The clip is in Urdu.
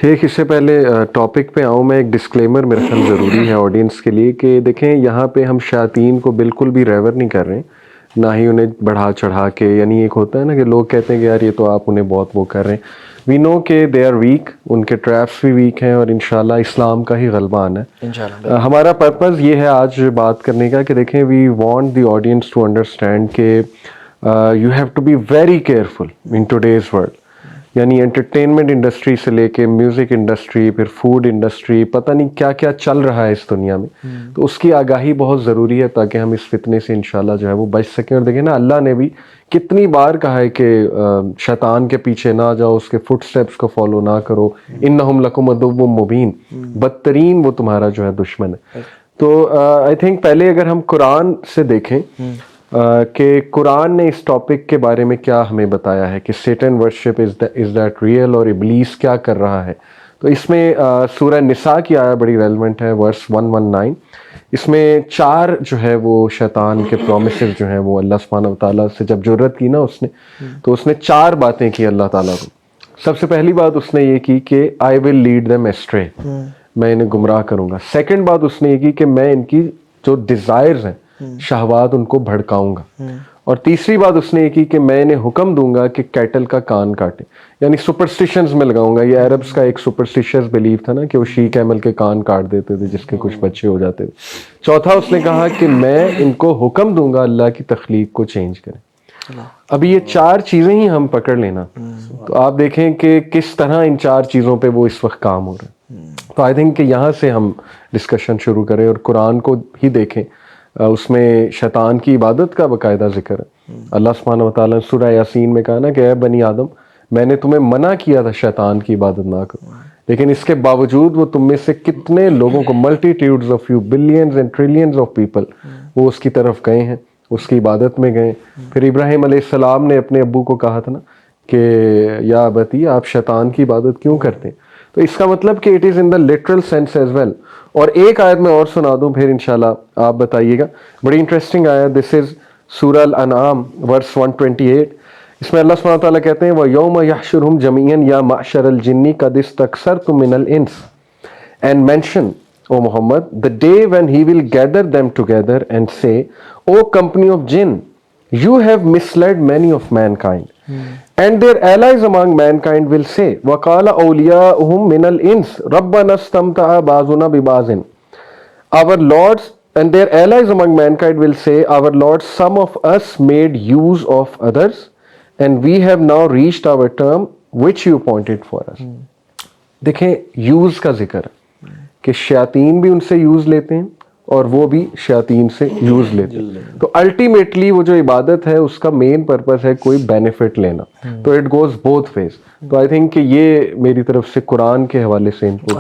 شیخ اس سے پہلے ٹاپک پہ آؤں میں، ایک ڈسکلیمر میرے خیال ضروری ہے آڈینس کے لیے کہ دیکھیں یہاں پہ ہم شیاطین کو بالکل بھی ریور نہیں کر رہے، نہ ہی انہیں بڑھا چڑھا کے، یعنی ایک ہوتا ہے نا کہ لوگ کہتے ہیں کہ یار یہ تو آپ انہیں بہت وہ کر رہے ہیں، وی نو کہ دے آر ویک، ان کے ٹریپس بھی ویک ہیں اور انشاءاللہ اسلام کا ہی غلبہ آنا ہے۔ ہمارا پرپز یہ ہے آج بات کرنے کا کہ دیکھیں we want the audience to understand کہ you have to be very careful in today's world, یعنی انٹرٹینمنٹ انڈسٹری سے لے کے میوزک انڈسٹری، پھر فوڈ انڈسٹری، پتہ نہیں کیا کیا چل رہا ہے اس دنیا میں، تو اس کی آگاہی بہت ضروری ہے تاکہ ہم اس فتنے سے انشاءاللہ جو ہے وہ بچ سکیں۔ اور دیکھیں نا اللہ نے بھی کتنی بار کہا ہے کہ شیطان کے پیچھے نہ جاؤ، اس کے فٹ سٹیپس کو فالو نہ کرو، انہم لکم عدو مبین، بدترین وہ تمہارا جو ہے دشمن ہے۔ تو آئی تھنک پہلے اگر ہم قرآن سے دیکھیں کہ قرآن نے اس ٹاپک کے بارے میں کیا ہمیں بتایا ہے کہ Satan worship is that real, اور ابلیس کیا کر رہا ہے، تو اس میں سورہ نساء کی آیت بڑی ریلیونٹ ہے، ورس 119۔ اس میں 4 جو ہے وہ شیطان کے پرومسز جو ہیں وہ اللہ سبحانہ وتعالیٰ سے جب جرت کی نا اس نے، تو اس نے 4 باتیں کی اللہ تعالیٰ کو۔ سب سے پہلی بات اس نے یہ کی کہ آئی ول لیڈ دیم ایسٹرے، میں انہیں گمراہ کروں گا۔ سیکنڈ بات اس نے یہ کی کہ میں ان کی جو ڈیزائرز ہیں، شہوات، ان کو بھڑکاؤں گا۔ اور تیسری بات اس نے یہ کی کہ میں انہیں حکم دوں گا کہ کیٹل کا کان کاٹے، یعنی سپرسٹیشنز میں لگاؤں گا۔ یہ عربس کا ایک سپرسٹیشس بلیف تھا نا کہ وہ شی کیمل کے کان کاٹ دیتے تھے جس کے کچھ بچے ہو جاتے تھے۔ چوتھا اس نے کہا کہ میں ان کو حکم دوں گا اللہ کی تخلیق کو چینج کریں۔ ابھی یہ 4 چیزیں ہی ہم پکڑ لینا تو آپ دیکھیں کہ کس طرح ان 4 چیزوں پہ وہ اس وقت کام ہو رہا ہے۔ تو آئی تھنک کہ یہاں سے ہم ڈسکشن شروع کریں اور قرآن کو ہی دیکھیں، اس میں شیطان کی عبادت کا باقاعدہ ذکر ہے۔ اللہ سبحانہ وتعالیٰ نے سورہ یاسین میں کہا نا کہ اے بنی آدم، میں نے تمہیں منع کیا تھا شیطان کی عبادت نہ کرو، لیکن اس کے باوجود وہ تم میں سے کتنے لوگوں کو، multitudes of you, billions and trillions of people, وہ اس کی طرف گئے ہیں، اس کی عبادت میں گئے۔ پھر ابراہیم علیہ السلام نے اپنے ابو کو کہا تھا نا کہ یا ابتی، آپ شیطان کی عبادت کیوں کرتے ہیں؟ تو اس کا مطلب کہ it is in the literal sense as well. اور ایک آیت میں اور سنا دوں پھر انشاءاللہ آپ بتائیے گا، بڑی انٹرسٹنگ آیت، دس از سورہ الانعام ورس 128۔ اس میں اللہ سبحانہ وتعالیٰ کہتے ہیں وَيَوْمَ يَحْشُرُهُمْ جَمِيعًا يَا مَعْشَرَ الْجِنِّ قَدِ اسْتَكْثَرْتُم مِّنَ الْإِنسِ، and mention, O Muhammad, the day when he will gather them together and say, O company of jinn, you have misled many of mankind. And their allies among mankind will say, وَقَالَ أَوْلِيَاؤُهُم مِّنَ الْإِنسِ رَبَّنَا اسْتَمْتَعَ بَعْضُنَا بِبَعْضٍ، our lords and their allies among mankind will say, our lords, some of us made use of others, and we have now reached our term which you appointed for us. دیکھیں یوز کا ذکر ہے کہ شیاطین بھی ان سے یوز لیتے ہیں اور وہ بھی شیاطین سے یوز لیتے ہیں، تو الٹیمیٹلی وہ جو عبادت ہے اس کا مین پرپس ہے کوئی بینیفٹ لینا، تو اٹ گوز بوتھ ویز۔ تو آئی تھنک کہ یہ میری طرف سے قرآن کے حوالے سے ان کو